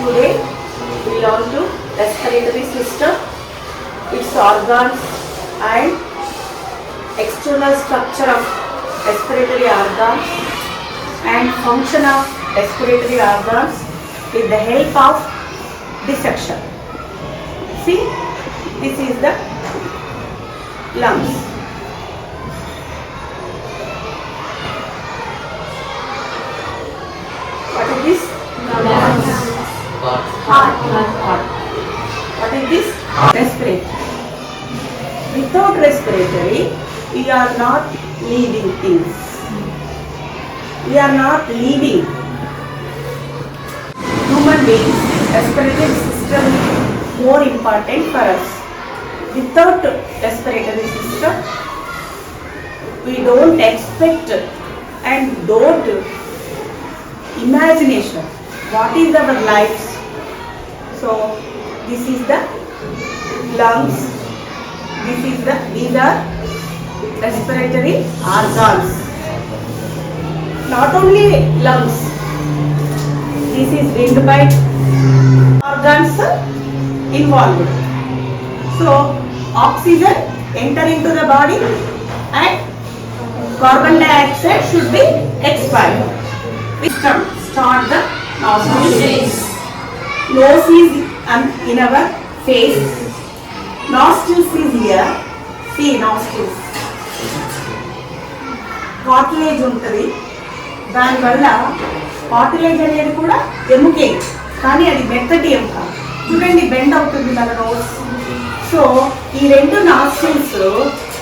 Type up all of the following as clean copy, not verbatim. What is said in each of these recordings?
Today we learn to respiratory system, its organs and external structure of respiratory organs and function of respiratory organs with the help of dissection. See, this is the lungs. What is this? Lungs. Heart. What is this? Respiratory. Without respiratory, we are not living things. We are not living. Human beings, respiratory system is more important for us. Without respiratory system, we don't expect and don't imagination what is our lives. So this is the lungs, these are respiratory organs. Not only lungs, this is windpipe organs involved. So oxygen enter into the body and carbon dioxide should be expelled. We start the nostrils. Nose is in our face. Nostrils is here. See nostrils. Cartilage ఉంటుంది. దానివల్ల cartilage అనేది కూడా ఎముకే, కానీ అది మెత్తటి ఎముక. చూడండి bend అవుతుంది మన నోస్. సో ఈ రెండు నాస్ట్రిల్స్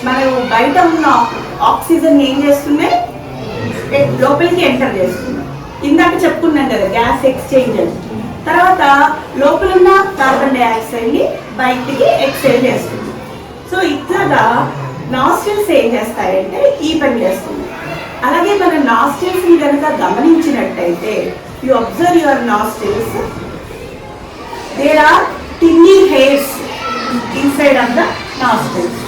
మనం బయట ఉన్న ఆక్సిజన్ ఏం చేస్తున్నాయి, లోపలికి ఎంటర్ చేస్తున్నాం. ఇందాక చెప్పుకున్నాం కదా గ్యాస్ ఎక్స్చేంజ్ అని. తర్వాత లోపల ఉన్న కార్బన్ డైఆక్సైడ్ని బయటికి ఎక్స్చేంజ్ చేస్తుంది. సో ఇట్లాగా నాస్ట్రిల్స్ ఏం చేస్తాయంటే ఈ పని చేస్తుంది. అలాగే మన నాస్ట్రిల్స్ ని కనుక గమనించినట్టయితే, you observe your nostrils, there are tiny hairs inside of the nostrils.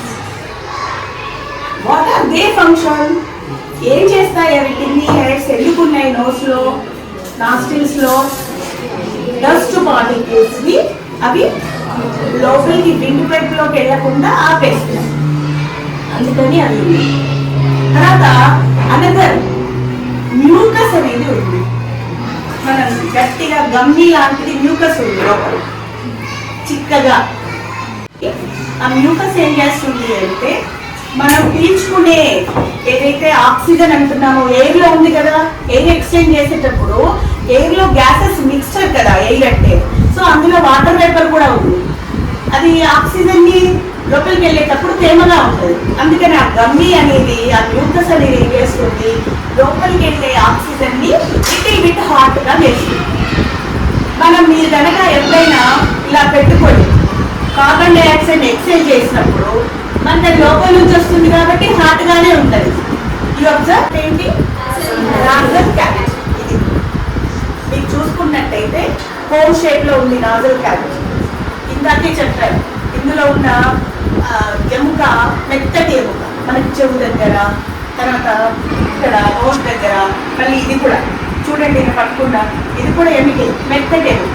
What are they function? ఏం చేస్తాయి అవి టిన్నీ హెయిర్స్? ఎందుకున్నాయి నోస్ లో, నాస్ట్రిల్స్ లో? డస్ట్ పార్టికల్స్ ని అవి లోపలికి విండ్ పైప్ లోకి వెళ్లకుండా ఆపేస్తాయి, అందుకని అవి ఉంది. తర్వాత అనదర్ మ్యూకస్ అనేది ఉంది. మనం గట్టిగా గమ్మి లాంటిది మ్యూకస్ ఉంది లోపల చిక్కగా. ఆ మ్యూకస్ ఏం చేస్తుంది అంటే, మనం పీల్చుకునే ఏదైతే ఆక్సిజన్ అంటున్నామో ఎయిర్ లో ఉంది కదా, ఎయిర్ ఎక్స్చేంజ్ చేసేటప్పుడు ఎయిర్ లో గ్యాసెస్ మిక్స్చర్ కదా ఎయిర్ అంటే. సో అందులో వాటర్ వేపర్ కూడా ఉంది. అది ఆక్సిజన్ ని లోపలికి వెళ్ళేటప్పుడు తేమగా ఉంటుంది. అందుకని ఆ గమ్మి అనేది, ఆ మ్యూకస్ అనేది ఏం చేస్తుంది, లోపలికి వెళ్ళే ఆక్సిజన్ ని లిటిల్ బిట్ హాట్ గా చేస్తుంది. మనం మీరు కనుక ఎప్పుడైనా ఇలా పెట్టుకొని కార్బన్ డైఆక్సైడ్ ఎక్స్చేంజ్ చేసినప్పుడు మనకి అది లోపల నుంచి వస్తుంది కాబట్టి హాట్ గానే ఉంటుంది. ఈ అబ్జర్వ్ ఏంటి, నాజల్ క్యావిటీ. ఇది మీకు చూసుకున్నట్టయితే హోల్ షేప్ లో ఉంది నాజల్ క్యావిటీ. ఇందాకే చెప్పారు, ఇందులో ఉన్న ఎముక మెత్తటి ఎముక, మనకి చెవు దగ్గర, తర్వాత ఇక్కడ నోస్ దగ్గర, మళ్ళీ ఇది కూడా చూడండి నేను పట్టుకున్నా, ఇది కూడా ఎముకే, మెత్తటి ఎముక.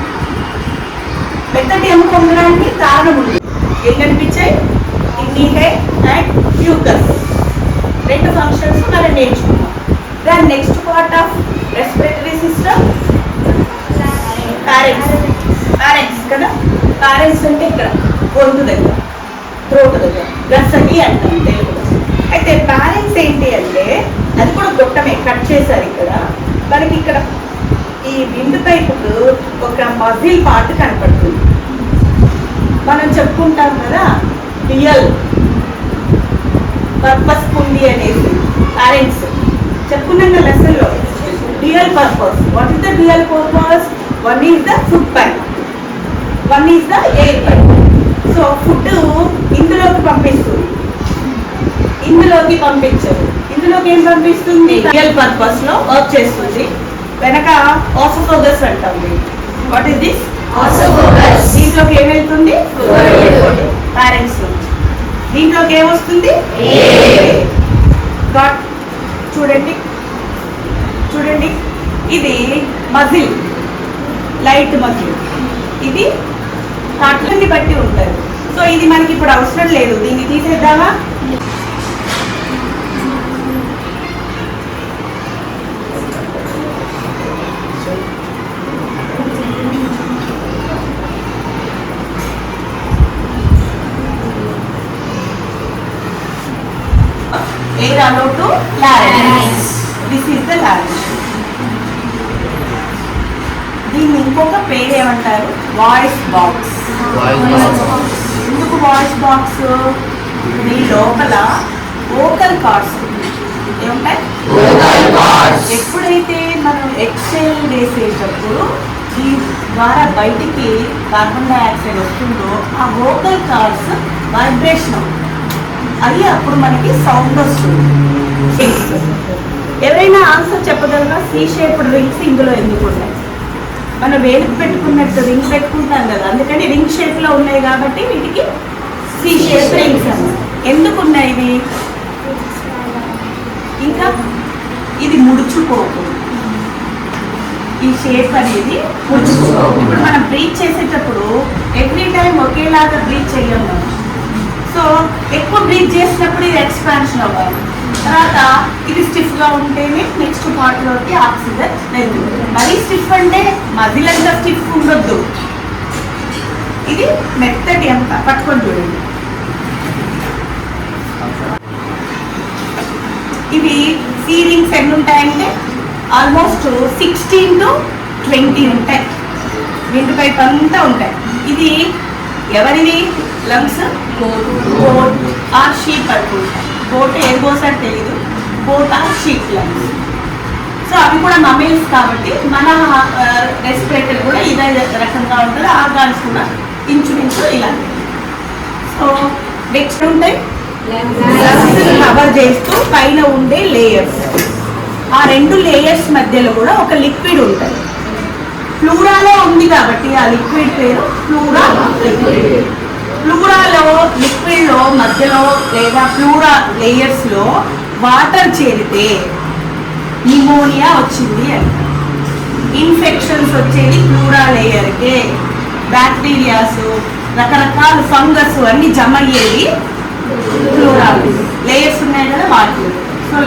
మెత్తటి ఎముక ఉండడానికి కారణం ఉంది. ఏం కనిపించాయి? Kidney hair and mucus. రెండు ఫంక్షన్స్ మనం నేర్చుకున్నాం. దాని next part of respiratory system parents కదా. ప్యారెంట్స్ అంటే ఇక్కడ గొంతు దగ్గర, థ్రోట్ దగ్గర, గసకి అంటాం తెలుగులో. అయితే ప్యారెంట్స్ ఏంటి అంటే, అది కూడా గొట్టమే, కట్ చేశారు ఇక్కడ. మనకి ఇక్కడ ఈ విండ్ పైపుకు ఒక మజిల్ పార్ట్ కనపడుతుంది. మనం చెప్పుకుంటాం కదా డ్యూయల్ పర్పస్ ఉంది అనేసి. ప్యారెంట్స్ చెప్పుకున్నాం కదా లెసన్లో, dual purpose. What is the dual purpose? One is the food pipe, one is the air pipe. So food ఇందులోకి పంపిస్తుంది, ఇందులోకి పంపించదు. ఇందులోకి ఏం పంపిస్తుంది? డ్యూయల్ పర్పస్ లో వర్క్ చేస్తుంది. వెనక ఆసోఫాగస్ అంటాం. What is this? ఆసోఫాగస్. దీంట్లోకి ఏం వెళ్తుంది? ప్యారెంట్స్ నుంచి. దీంట్లోకి ఏమొస్తుంది? చూడండి చూడండి, ఇది మజిల్, లైట్ మజిల్. ఇది కాట్లని బట్టి ఉంటుంది. సో ఇది మనకి ఇప్పుడు అవసరం లేదు, దీన్ని తీసేద్దామా? Air allowed to larynx. This is the larynx. దీన్ని ఇంకొక పేరు ఏమంటారు? Voice box. ఎందుకు వాయిస్ బాక్స్? దీని లోపల వోకల్ కార్డ్స్ ఏముంటాయి? ఎప్పుడైతే మనం ఎక్సెల్ వేసేటప్పుడు ఈ ద్వారా బయటికి కార్బన్ డైఆక్సైడ్ వస్తుందో ఆ వోకల్ కార్డ్స్ వైబ్రేషన్ అవుతుంది, అది అప్పుడు మనకి సౌండ్ వస్తుంది. ఎవరైనా ఆన్సర్ చెప్పగలరా? సి షేప్డ్ రింగ్స్ ఇందులో ఎందుకు ఉన్నాయి? మనం వేలుకు పెట్టుకున్నట్టు రింగ్ పెట్టుకుంటాం కదా, అందుకని రింగ్ షేప్ లో ఉన్నాయి కాబట్టి వీటికి సి షేప్ రింగ్స్ అన్నమాట. ఎందుకు ఉన్నాయి ఇవి? ఇంకా ఇది ముడుచుకోకూడదు, ఈ షేప్ అనేది ముడుచుకోకూడదు. ఇప్పుడు మనం బ్రీత్ చేసేటప్పుడు ఎవ్రీ టైం ఒకేలాగా బ్రీత్ చెయ్యం మనం. సో ఎక్కువ బ్రీత్ చేసినప్పుడు ఇది ఎక్స్పాన్షన్ అవ్వాలి, తర్వాత ఇది స్టిఫ్ గా ఉంటేనే నెక్స్ట్ పార్ట్ లోకి ఆక్సిజన్ వెళ్తుంది. మరీ స్టిఫ్ అంటే మజిల్ అంతా స్టిఫ్ ఉండొద్దు, ఇది మెత్తటి అంత పట్టుకొని చూడండి. ఇవి సీరింగ్స్ ఎన్ని ఉంటాయంటే ఆల్మోస్ట్ 16 to 20 ఉంటాయి, విండ్ పైప్ అంతా ఉంటాయి. ఇది ఎవరివి? లంగ్స్, గోట్ ఆర్ షీప్ అనుకుంటాం. గోట్ ఏ గోస్ అని తెలీదు, goat or sheep lungs. So అవి కూడా మమ్మీల్స్ కాబట్టి మన రెస్పిరేటరీ కూడా ఇదే రకంగా ఉంటుంది, ఆర్గాన్స్ కూడా ఇంచుమించు ఇలాంటి. సో నెక్స్ట్ ఉంటాయి కవర్ చేస్తూ పైన ఉండే లేయర్స్. ఆ రెండు లేయర్స్ మధ్యలో కూడా ఒక లిక్విడ్ ఉంటుంది, ఫ్లూరాలో ఉంది కాబట్టి ఆ లిక్విడ్ పేరు ఫ్లూరా లిక్విడ్. ఫ్లూరాలో లిక్విడ్లో మధ్యలో లేదా ఫ్లూరా లేయర్స్లో వాటర్ చేరితే న్యూమోనియా వచ్చింది అంటారు. ఇన్ఫెక్షన్స్ వచ్చేది ఫ్లూరా లేయర్కే, బ్యాక్టీరియాస్ రకరకాల ఫంగస్ అన్ని జమ అయ్యేది ఫ్లూరా లేయర్స్ ఉన్నాయి కదా వాటిలో. సో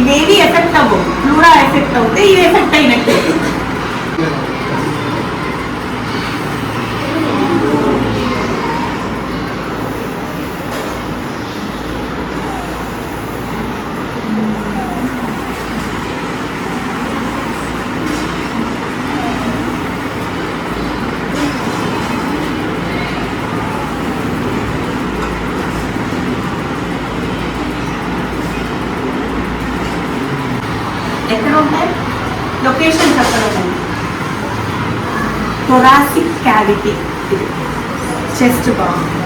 ఇవేవి ఎఫెక్ట్ అవ్వవు, ఫ్లూరా ఎఫెక్ట్ అవుతే ఇవి ఎఫెక్ట్ అయినట్టే. ఎక్కడ ఉంటాయి? లొకేషన్ చెప్పడం. థొరాసిక్ క్యావిటీ, చెస్ట్ బాగుంది.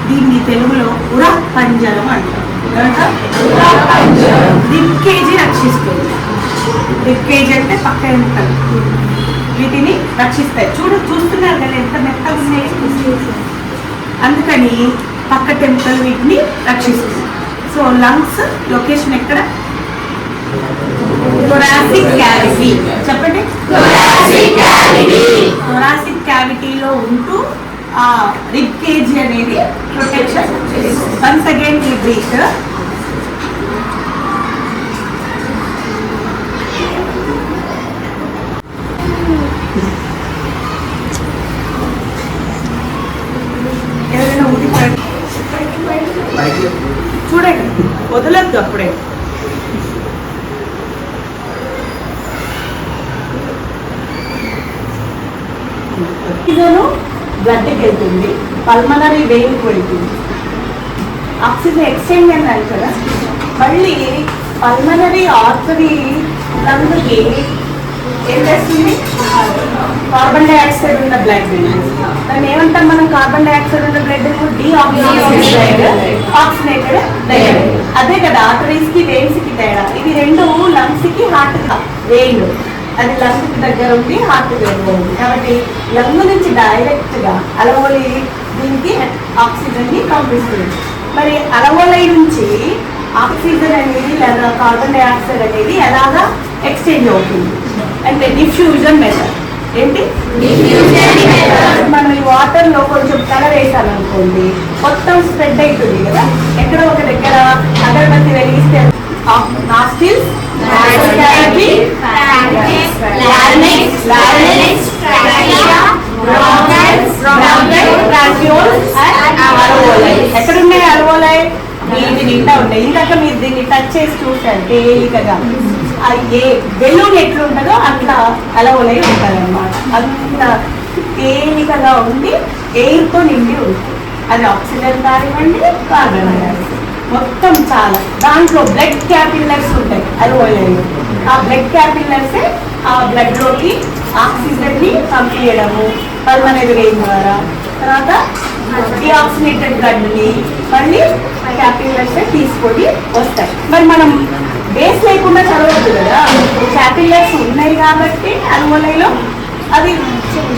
దీన్ని తెలుగులో ఉర పంజరం అంటారు. రిబ్ కేజీ రక్షిస్తుంది. రిబ్ కేజీ అంటే పక్క ఎముకలు, వీటిని రక్షిస్తాయి. చూస్తున్నారు కదా ఎంత మెత్తగా ఉన్నాయి, అందుకని పక్క టెంపుల్ వీటిని రక్షిస్తుంది. సో లంగ్స్ లొకేషన్ ఎక్కడ? Thoracic cavity. చెప్పండి, థొరాసిక్ క్యావిటీలో ఉంటూ ఆ రిబ్ కేజీ అనేది protection. Once again we breathe. ఎవరైనా చూడండి, వదలద్దు అప్పుడే. ఆక్సిజన్ బ్లడ్కి వెళ్తుంది, పల్మనరీ వెయిన్కి వెళ్తుంది. ఆక్సిజన్ ఎక్స్చేంజ్ అన్నారు కదా, మళ్ళీ పల్మనరీ ఆర్టరీ లంగ్కి ఏం చేస్తుంది? కార్బన్ డైఆక్సైడ్ ఉన్న బ్లడ్. దాన్ని ఏమంటాం మనం? కార్బన్ డైఆక్సైడ్ ఉన్న బ్లడ్ డీఆక్సిజనేటెడ్, ఆక్సిజనేటెడ్ బ్లడ్. అదే కదా ఆర్టరీస్ కి వెయిన్స్ కి తేడా. ఇవి రెండు లంగ్స్ కి హార్ట్ వెయిన్, అది లంగ్ కి దగ్గర ఉంది, హార్ట్ దగ్గర ఉంది. కాబట్టి లంగ్ నుంచి డైరెక్ట్ గా అలవోలి దీనికి ఆక్సిజన్ ని పంపిస్తుంది. మరి అలవోలై నుంచి ఆక్సిజన్ అనేది లేదా కార్బన్ డైఆక్సైడ్ అనేది ఎలాగా ఎక్స్చేంజ్ అవుతుంది అంటే డిఫ్యూజన్ మెథడ్. ఏంటి మనం ఈ వాటర్ లో కొంచెం కలర్ వేసామనుకోండి మొత్తం స్ప్రెడ్ అవుతుంది కదా. ఎక్కడో ఒక దగ్గర అగరబత్తి వెలిగిస్తే నాస్టిల్స్, ఎక్కడున్నాయి అల్వోలై? వీటి నిండా ఉంటాయి. ఇందాక మీరు దీన్ని టచ్ చేసి చూసారు తేలికగా. ఏ బెలూన్ ఎట్లుంటుందో అట్లా అలవోలై ఉంటుంది అన్నమాట. అంత తేలికగా ఉండి ఎయిర్తో నిండి ఉంటుంది. అది ఆక్సిజన్ కానివ్వండి, కార్బన్ డైఆక్సైడ్ మొత్తం చాలా. దాంట్లో బ్లడ్ క్యాపిల్లర్స్ ఉంటాయి అల్వోలైలో. ఆ బ్లడ్ క్యాపిల్లర్సే ఆ బ్లడ్ లోకి ఆక్సిజన్ ని పంపించడము పల్మనరీ వెయిన్ ద్వారా. తర్వాత డిఆక్సినేటెడ్ బ్లడ్ ని మళ్ళీ క్యాపిల్లర్స్ తీసుకొని వస్తాయి. మరి మనం బేస్ లేకుండా చదవద్దు కదా, క్యాపిల్లర్స్ ఉన్నాయి కాబట్టి అల్వోలైలో అది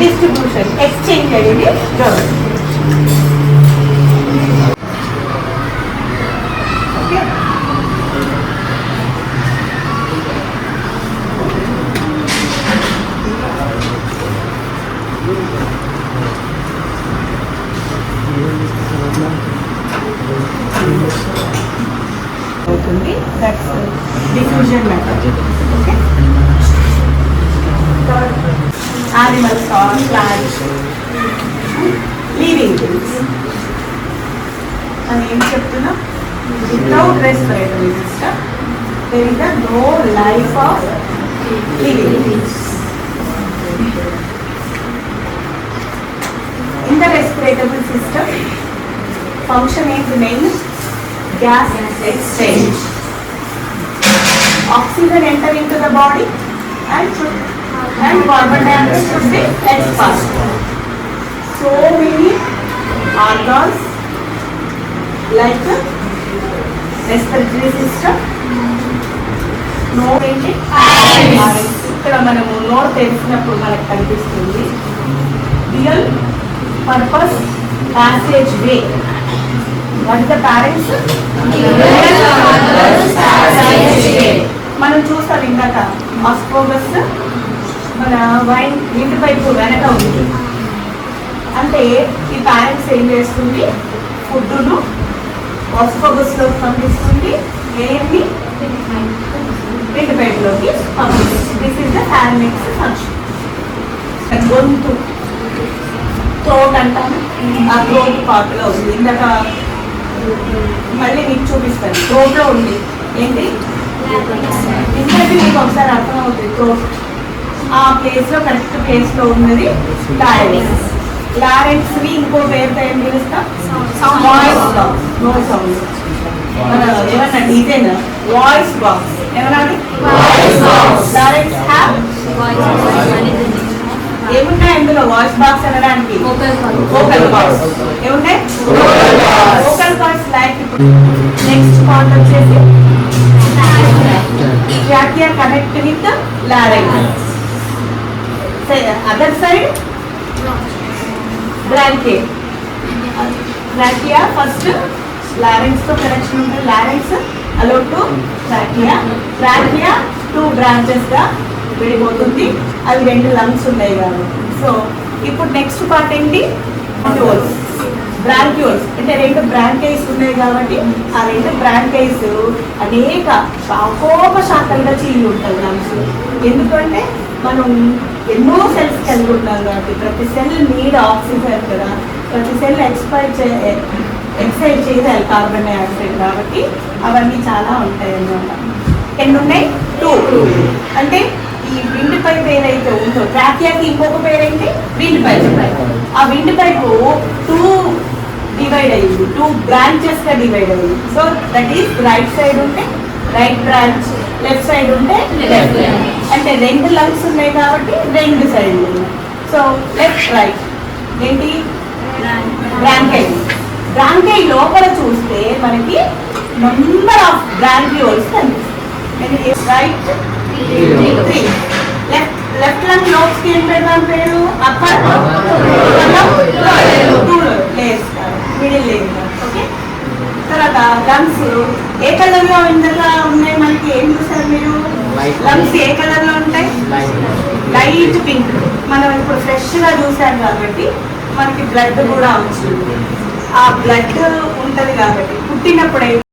డిస్ట్రిబ్యూషన్ ఎక్స్చేంజ్ అనేది జరుగుతుంది. అవుతుంది. That's diffusion method. Okay, animals or plants, living things. అని ఏం చెప్తున్నా? Without respiratory system there is no life of living things. In the respiratory system, function is main gas exchange. Oxygen enter into the body and carbon dioxide should be expelled. So many organs like the respiratory system. ఏంటి ఇక్కడ మనము note తెలిసినప్పుడు మనకు కనిపిస్తుంది. Real purpose passage way. What is the parents? మనం చూస్తాం ఇందాక ఆస్పోగస్ మన వైన్ ఇంటి పైపు వెనక ఉంది. అంటే ఈ ప్యారెంట్స్ ఏం చేస్తుంది? ఫుడ్ను ఆస్పోగస్లో పంపిస్తుంది, ఏంటి ఇంటి పైపులోకి పంపిస్తుంది. This is the pharynx function. గొంతు థ్రోట్ అంటాము. ఆ థ్రోట్ పార్ట్లో ఉంది. ఇందాక మళ్ళీ మీకు చూపిస్తాను. థ్రోట్లో ఉంది ఏంటి? ఇందాక మీకు ఒకసారి అర్థమవుతుంది. థ్రోట్ ఆ ప్లేస్లో కరెక్ట్ ప్లేస్లో ఉన్నది లారెంక్స్. లారెంక్స్ని ఇంకో పేరుతో ఏం పిలుస్తాం? Voice box. No sound. మన ఏమన్నా డిజైన్ వాయిస్ బాక్స్ ఏమన్నా లారెంక్స్ హ్యావ్ ఏమున్నాయి అందులో? వాయిస్ బాక్స్ అనడానికి వోకల్ బాక్స్ ఏమున్నాయి? Vocal box. Like next part వచ్చేసి trachea connect with larynx. Other side bronchia. Trachea first larynx తో కనెక్షన్ ఉంటుంది. Larynx allow to trachea. Trachea 2 branches గా విడిపోతుంది. అవి 2 లంగ్స్ ఉన్నాయి కాబట్టి. సో ఇప్పుడు నెక్స్ట్ పార్ట్ ఏంటి? బ్రాంక్యూల్స్. అంటే 2 బ్రాంకైస్ ఉన్నాయి కాబట్టి ఆ 2 బ్రాంకైస్ అనేక శాఖోపశాఖలుగా చీలి ఉంటాయి లంగ్స్. ఎందుకంటే మనం ఎన్నో సెల్స్ కలిగి ఉంటాం కాబట్టి ప్రతి సెల్ నీడ్ ఆక్సిజన్ కదా. ప్రతి సెల్ ఎక్సైజ్ చేయాలి కార్బన్ డైఆక్సైడ్ కాబట్టి అవన్నీ చాలా ఉంటాయి అన్నమాట. ఎన్ని ఉన్నాయి? 2. అంటే ఈ విండ్ పైప్ ఏదైతే ఉందో ట్రాకియాకి ఇంకొక పేరేంటి? Wind pipe. ఆ విండ్ పైపు 2 డివైడ్ అయ్యింది. 2 బ్రాంచెస్ గా డివైడ్ అయ్యింది. So that is right side ఉంటే రైట్ బ్రాంచ్, లెఫ్ట్ సైడ్ ఉంటే లెఫ్ట్. అంటే 2 లంగ్స్ ఉన్నాయి కాబట్టి 2 సైడ్లు ఉన్నాయి. సో లెఫ్ట్ రైట్ ఏంటి? బ్రాంకై. బ్రాంకై లోపల చూస్తే మనకి నంబర్ ఆఫ్ బ్రాంక్యూల్స్ కనిపిస్తాయి. రైట్ 3. లెఫ్ట్ లంగ్ లోబ్స్ కి ఏం పెడదాం పేరు? Upper, middle layer. ఓకే, తర్వాత లంగ్స్ ఏ కలర్ లో ఇందులో ఉన్నాయి మనకి? ఏం చూసారు మీరు? లంగ్స్ ఏ కలర్ లో ఉంటాయి? Light pink. మనం ఇప్పుడు ఫ్రెష్గా చూసాం కాబట్టి మనకి బ్లడ్ కూడా వచ్చింది. ఆ బ్లడ్ ఉంటుంది కాబట్టి పుట్టినప్పుడైతే